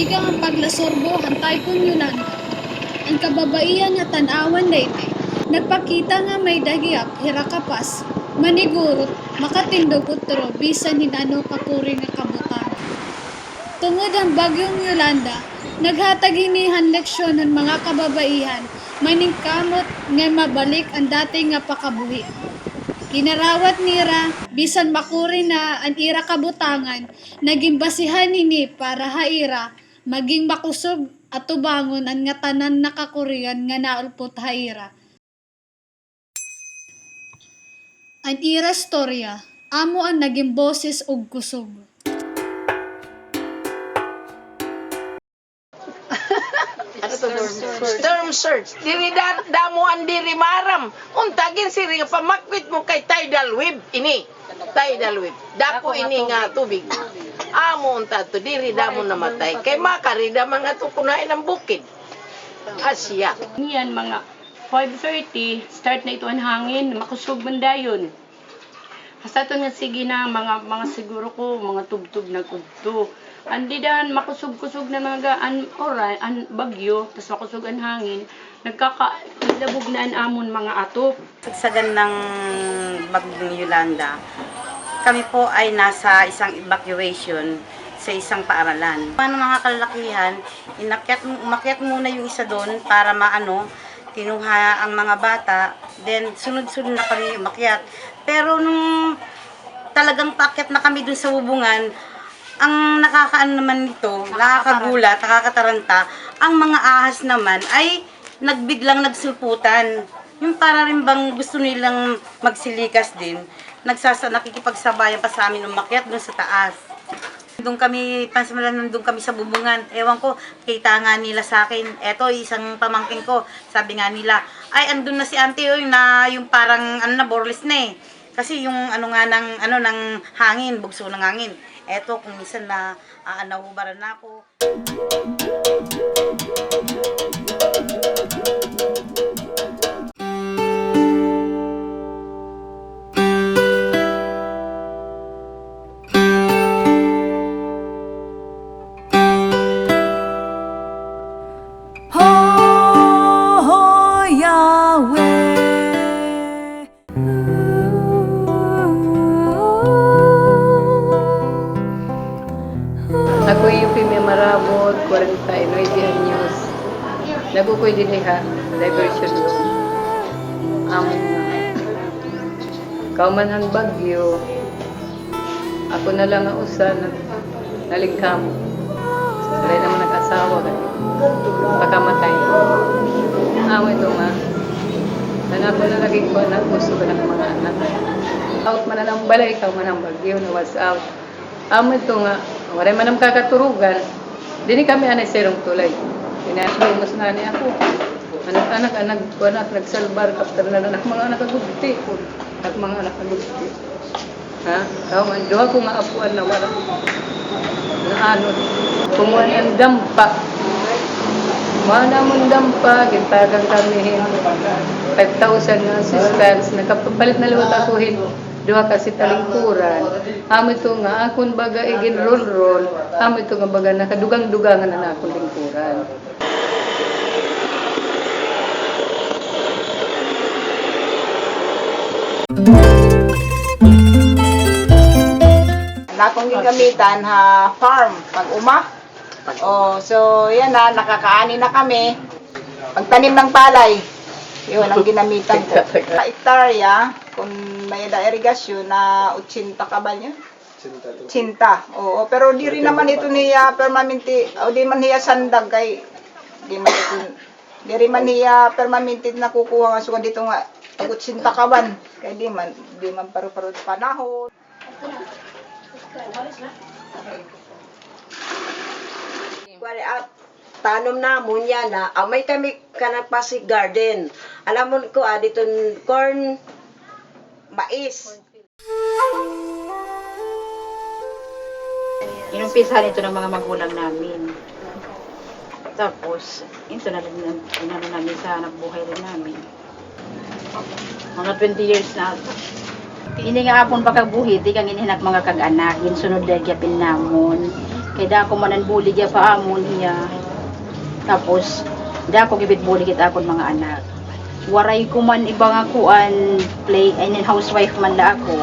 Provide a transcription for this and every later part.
Igang ang paglasorbo, hantay kong yunan. Ang kababaihan nga tanawan na iti. Nagpakita nga may dagiap, hirakapas, manigurot, makatindog utro, bisan hinano kakuri nga kabutan. Tungod ang bagyong Yolanda, naghatag hinihan leksyon ng mga kababaihan, maningkamot nga mabalik ang dati nga pakabuhi. Kinarawat nira, bisan makuri na ang ira kabutangan, naging basihan nini para haira, maging makusog at tubangon ang nga tanan nakakurian nga naulpot haira. Ang ira storya, amo ang naging boses og kusog. Storm surge. Diri damuan diri maram. Untagin siri nga pamakwit mo kay tidal wave ini. Tidal wave. Dako ini nga tubig. Amo unta to diri damo namatay. Kay makarida mga to kunain ang bukid. Asya. Yan, mga 5:30, start na ito ang hangin, makusog man dayon. Hasta ito nga sige na, mga siguro ko, mga tubtub na kudto. Andi dahan, makusog-kusog na mga an bagyo, tapos makusog ang hangin, nagkakilabog na ang amon mga atop. Sagsagan ng Bagyong Yolanda, kami po ay nasa isang evacuation sa isang paaralan. Paano mga kalalakihan, umakyat muna yung isa doon para tinuha ang mga bata, then sunod-sunod na kami umakyat. Pero nung talagang paakyat na kami doon sa bubungan, ang nakakaano naman nito, nakakagulat, nakakataranta, ang mga ahas naman ay nagbiglang nagsulputan. Yung para rin bang gusto nilang magsilikas din, nakikipagsabayan pa sa amin umakyat doon sa taas. Doon kami, pansimulan nandun kami sa bubungan. Ewan ko, kita nga nila sa akin. Eto, isang pamangkin ko, sabi nga nila, ay, andun na si auntie, yung parang, boreless na eh. Kasi yung ng hangin, bugso ng hangin. Eto, kung minsan na nahubaran na ako. Ako yung Marabot, 49 años. Nagukoy din ha, diversion room. Kauman ang bagyo, ako na lang ang usa, naligkam. Salay naman nag-asawa, pagkamatay. Ito nga. Anak ko na lagi ko, gusto ko ng mga anak. Out man na ng balay, kauman ang bagyo, na was out. Ito nga, wala man ang kakaturugan, dini kami anay serong tulay. Mas na ni ako. Anak-anak, nagsalbar, kaptar na anak, mga anak agudti. At mga anak agudti. Ha? Kauman, doha ko nga apuan na wala. Kumuhan ang dampa. Mana mong dampa, gintagang kami 5,000 na assistance, nakapapalit na liwat ako duha kasi talingkuran. Ito nga, akong baga igin roll. Ito nga baga nakadugang-dugangan na akong lingkuran. Nakong gigamitan farm pag uma. So yan na, nakakaani na kami. Pagtanim ng palay, yun ang ginamitan ko. Hektarya, kung may irigasyon na 80 ka ba niya? 80. Oo, pero di rin naman ito niya permanente, o di man niya sandag kay di rin man niya permanente na kukuha nga so dito nga 80 ka ban kay di man paru-paro panahon. Kuwari tanom na mo niya na may kami kanang pasig garden. Alam mo ko dito corn, mais. Inumpisahan ito ng mga magulang namin. Tapos, ito na rin namin sa hanap buhay rin namin. Mga 20 years na. Ini nga apon pagkabuhi, di kang inihinak mga kag-anak, ginsunod dahil gyapin namon. Kay da ako manan bulig ya paamon niya. Tapos da ako gibit bulig it akon mga anak. Waray ko man iba nga kuan play and housewife man la ako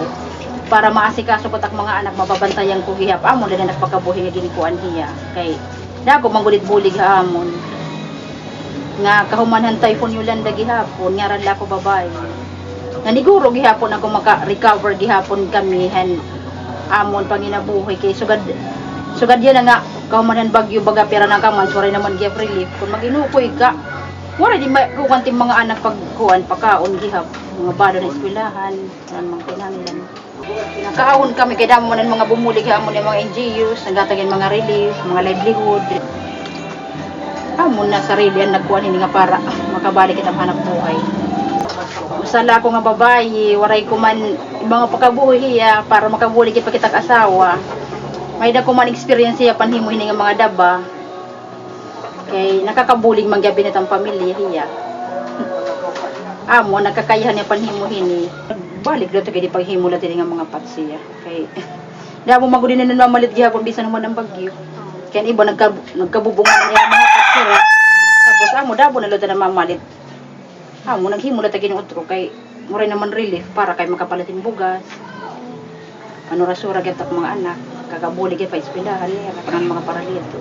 para maasikaso ko tak mga anak mababantayan ko gihap amon dili nagpakabuhi nga ginikuan hiya. Kay da ako mangulit bulig ha amon. Nga kahumanhan typhoon Yolanda gihapon nga ran la ko babae. Nga niguro gihapon ako maka-recover gihapon kami han amon panginabuhi kay sugad yan nga kaumanan bagyo baga pera na kaman suray naman gyap relief kung maginukoy ka wala di kukanting mga anak pagkuan pakaon gihap mga bado na eskwelahan an mga kinahanglan nakaahon kami kay damo man mga bumulig hamon yung mga NGOs nagatagin mga relief mga livelihood amon na sarili ang nagkuan ini nga para makabalik kitang hanap buhay. Usala ko nga babae, waray ko man mga pagkabuhi para makabulig pa kitang asawa. May da ko man experience siya panhimo ini nga mga daba. Kay nakakabulig man gabi nitang pamilya hiya. Amo nakakayahan niya panhimo hini. Balik daw kay di paghimo la nga mga patsiya. Kay da mo magudi na mamalit gihapon bisan mo ng bagyo. Kaya iba nagkabubungan niya mga patsiya. Tapos amo dabo na lod na mamalit. Amo naghimo la tagi ng utro kay muray naman relief para kay makapalating bugas. Ano rasura gyud mga anak. Kakabulig pa eskwelahan niya katangan mga paralito.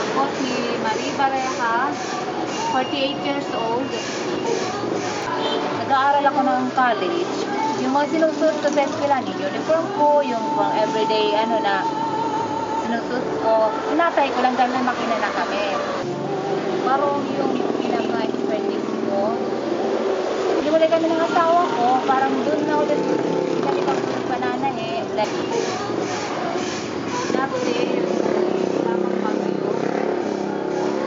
Ako si Marie Bareja, 48 years old. Nag-aaral ako ng college. Yung mga sinusuot ko sa eskwelahan, yung uniform ko, yung pang everyday sinusuot ko, inatay ko lang dahil may makina na kami. Parang yung pinaka-expertise ko, hiwalay kami ng asawa ko, parang doon na ulit kami pag-banana Dati, lamang pag-iyo,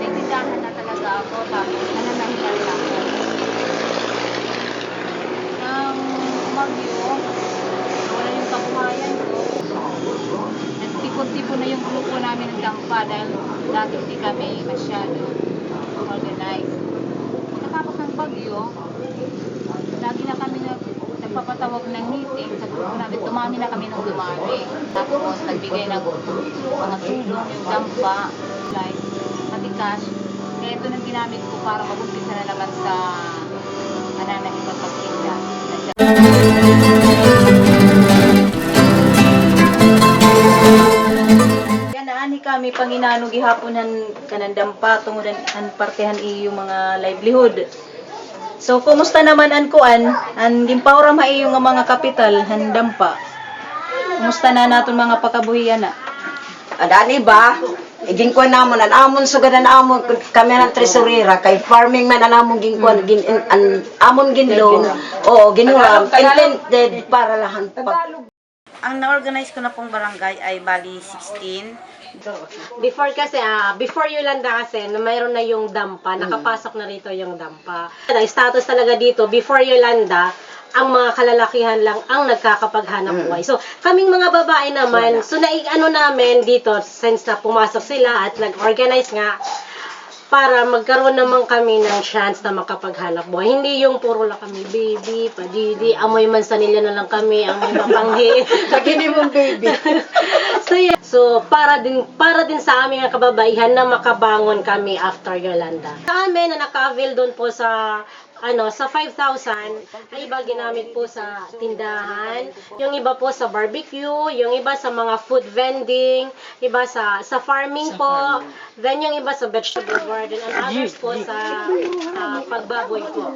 nagtindahan na talaga ako, tapos nananahilan lang ako. Nang umagyo, wala yung kabuhayan ko. Nagtipon-tipon na yung grupo namin ng dampa dahil dati hindi kami masyado organized. Pagkatapos ng bagyo, lagi na kami nagpapatawag ng meeting sa grupo namin. Dumami na kami ng dumami. Tapos nagbigay ng mga tulong, yung dampa, like, pati cash. Kaya ito nang ginamit ko para mag-umpisa na naman sa mananahimang pagtinda. Ani kami panginano gihaponan kanandampa tungod an partehan iyo mga livelihood. So kumusta naman an kuan an gimpawra ma iyo nga mga kapital handampa. Kumusta na naton mga pakabuhian na? Adani ba? Iging kuan namon an amon sugadan amon kami ng tresurera kay farming man an amon gingkuan amon ginloan. Oo, ginuram intended para lahan pag Ang na-organize ko na pong barangay ay bali 16. Before kasi, before Yolanda kasi, na mayroon na yung dampa, nakapasok na rito yung dampa. Ang status talaga dito, before Yolanda, ang mga kalalakihan lang ang nagkakapaghanap buhay. So, kaming mga babae naman, so ano namin dito, since na pumasok sila at nag-organize nga, para magkaroon naman kami ng chance na makapaghanap buhay. Hindi yung puro lang kami, baby, padidi, amoy mansanilya na lang kami, amoy mapanghi. Lagi mong baby. So, yeah. So, para din sa aming kababaihan na makabangon kami after Yolanda. Sa amin na naka-avail doon po sa sa 5,000, ay iba ginamit po sa tindahan, yung iba po sa barbecue, yung iba sa mga food vending, iba sa farming po, then yung iba sa vegetable garden, and others po sa pagbaboy po.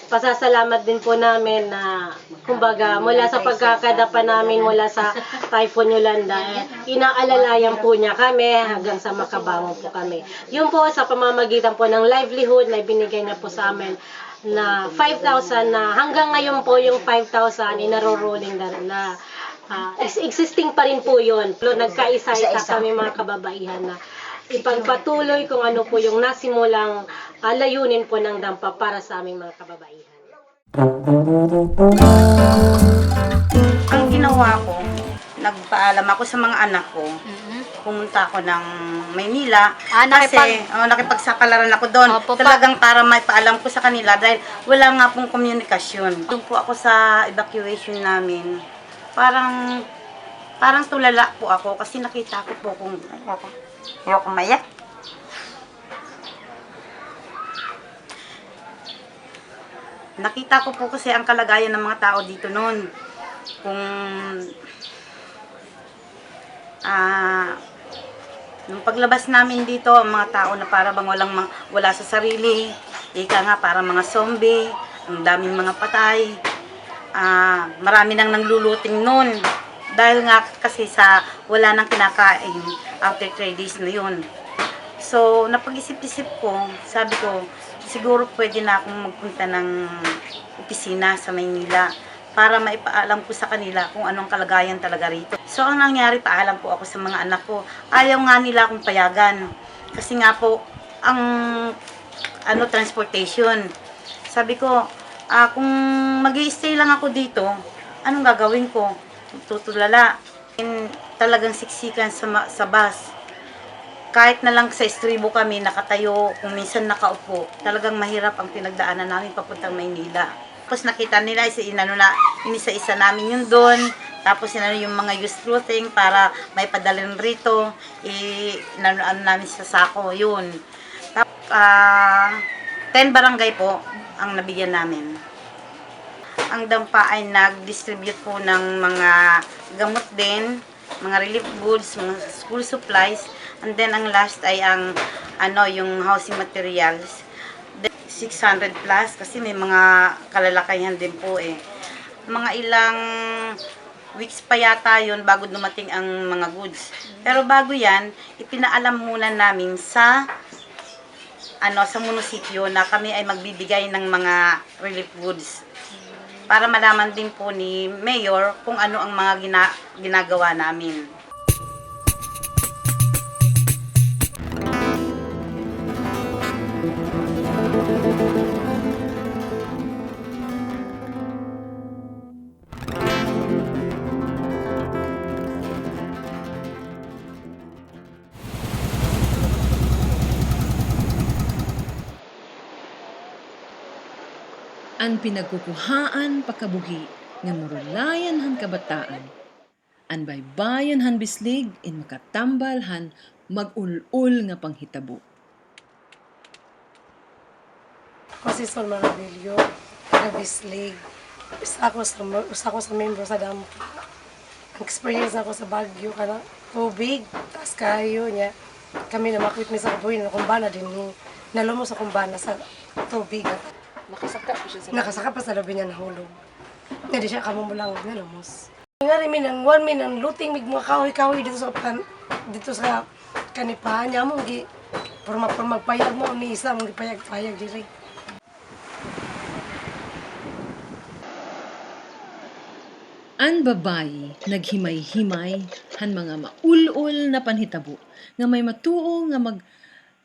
Pasasalamat din po namin na, kumbaga, mula sa pagkakadapa namin mula sa Typhoon Yolanda, inaalalayan po niya kami hanggang sa makabangon po kami. Yun po sa pamamagitan po ng livelihood na binigay niya po sa amin na 5,000 na hanggang ngayon po yung 5,000 inaro-rolling na existing pa rin po yun. Nagkaisa-isa kami mga kababaihan na ipagpatuloy kung ano po yung nasimulang layunin po ng dampa para sa aming mga kababaihan. Ang ginawa ko, nagpaalam ako sa mga anak ko pumunta ako ng Maynila. Ah, Kasi nakipagsapalaran ako doon. Opo, Talagang para maipaalam ko sa kanila dahil wala nga pong komunikasyon. Doon po ako sa evacuation namin. Parang tulala po ako kasi nakita ko po kung ayoko mayak. Nakita ko po kasi ang kalagayan ng mga tao dito noon. Kung nung paglabas namin dito, ang mga tao na para bang wala sa sarili, ika nga para mga zombie, ang daming mga patay. Marami nang nangluluting noon. Dahil nga kasi sa wala nang kinakain after 3 days na yun. So, napag-isip-isip ko, sabi ko, siguro pwede na akong magpunta ng opisina sa Maynila para maipaalam ko sa kanila kung anong kalagayan talaga rito. So, ang nangyari, paalam po ako sa mga anak ko. Ayaw nga nila akong payagan. Kasi nga po, ang transportation. Sabi ko, kung mag-i-stay lang ako dito, anong gagawin ko? Tutulala. Talagang siksikan sa bus. Kahit na lang sa estribo kami nakatayo, kung minsan nakaupo, talagang mahirap ang pinagdaanan namin papuntang Maynila. Tapos nakita nila, inisa-isa namin yung doon, tapos yung mga used clothing para may padalhin rito, inano namin sa sako, yun. Tapos, 10 barangay po ang nabigyan namin. Ang dampa ay nag-distribute po ng mga gamot din, mga relief goods, mga school supplies, and then ang last ay yung housing materials. 600 plus kasi may mga kalalakayan din po eh. Mga ilang weeks pa yata yun bago dumating ang mga goods. Pero bago yan, ipinaalam muna namin sa munisipyo na kami ay magbibigay ng mga relief goods. Para malaman din po ni Mayor kung ano ang mga ginagawa namin. An pinagkukuhaan pakabuhi nga murulayan han kabataan. An baybayan han bislig in makatambal han mag-ul-ul nga panghitabo. Ako si Sol Maravillo, taga Bislig. Isa ko sa membro sa Dampa. Ang experience ako sa Baguio, tubig, taas kayo niya. Kami na makwit mi sa kabuhin na kumbana din. Nalumos sa kumbana sa tubig. Nakasaka pa sa labi niya nahulog. Hindi siya kamumulang nalumos. Nga rin minang 1 minang luting mig mga kahoy-kahoy dito sa kanipahan niya mong magpayag mo ni isa mong gipayag-payag diri. An babayi naghimay-himay han mga maul-ul na panhitabo nga may matuo nga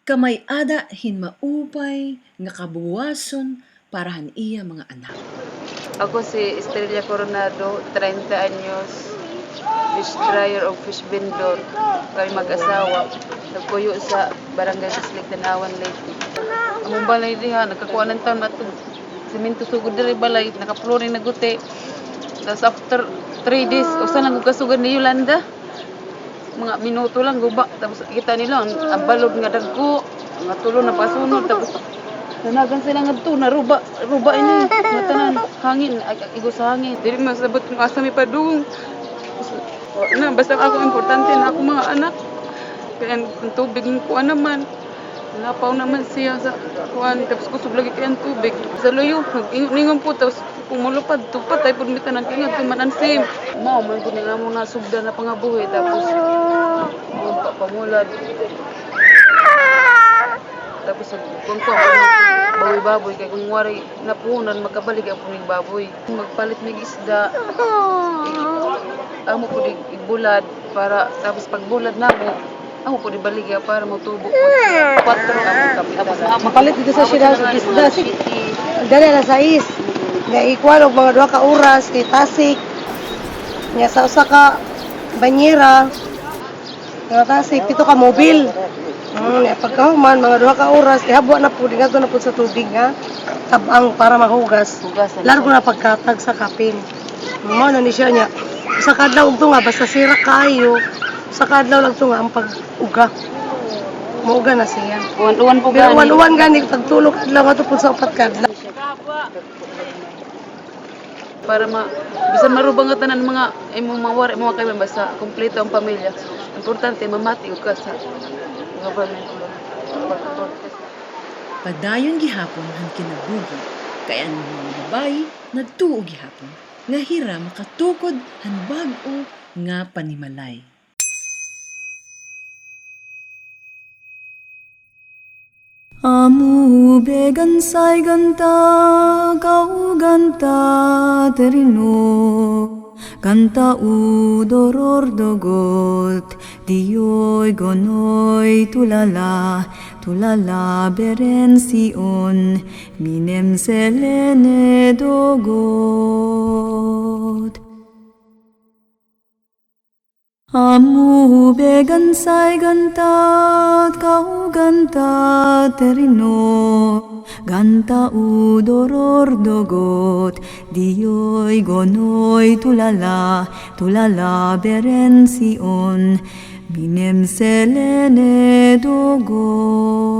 kamay-ada hin maupay nga kabuwason para han iya mga anak. Ako si Estrella Coronado, 30 anyos, fish dryer o fish vendor. Kami mag-asawa. Nagpuyo sa Barangay Bislig, Tanawan, Leyte. Among balay diha, nagkakuha ng taon na ito. Siminto sugod diri balay, nakapluring na guti. Tapos after 3 days, usa lang kasugan ni Yolanda. Mga minuto lang guba. Tapos kita nila, ang balod nga dagko, nga tulo na pasunod. Tapos nanagan sila nga ito, ruba ini, nga tanan, hangin, igo sa hangin. Dili masabot kung asa may padung. Basta ako importante na ako mga anak. Kaya ang tubig ng kuha naman. Napaw naman siya sa kuhan, tapos kusog lagi kayang tubig. Sa luyo, ningon po, tapos pumulupad, tupat, tayo po mitanan kaya tumanansim. Man po nila mo nasugda na pangabuhi, tapos pamulad. Tapos kung baboy-baboy, kaya kung wari napunan, magkabalik ang puning baboy. Magpalit may isda, amo po di ibulad, para tapos pagbulad na mo, amo po di baligya para matubo po. 4 ang kapitan. Mapalit dito sa siyudad sa isda. Dali na sa is. Nga ikuan og mga 2 ka oras kay tasik. Nga sa usa ka banyera Nga kasi pito ka mobil. Pagkahuman, mga 2 ka oras, ihabwa na po, dingato na po sa tubig nga, tabang para mahugas. Largo na pagkatag sa kapin. Mo na ni siya niya. Sa kadlaw ito nga, basta sira kayo, sa kadlaw lang ito nga ang pag-uga. Mauga na siya. Uwan po Pero uwan gani, pagtulog kadlaw nga ito po sa 4 kadlaw. Para bisan marubang nga tanan mga mga wari mga kay basta kompleto ang pamilya. Importante mamati ug ka sa government. Padayon gihapon han kinabuhi, kay ang mga babayi nagtuo gihapon, nga hira makatukod han bag-o nga panimalay. Amu began say ganta, kau ganta terino, ganta udoror dogot, diyoy gonoy tulala, tulala berension, minem selene dogot. Amu began say ganta, kau ganta terino, ganta udoror dogot, diyoy gonoy tulala, tulala berension, minem selene dogot.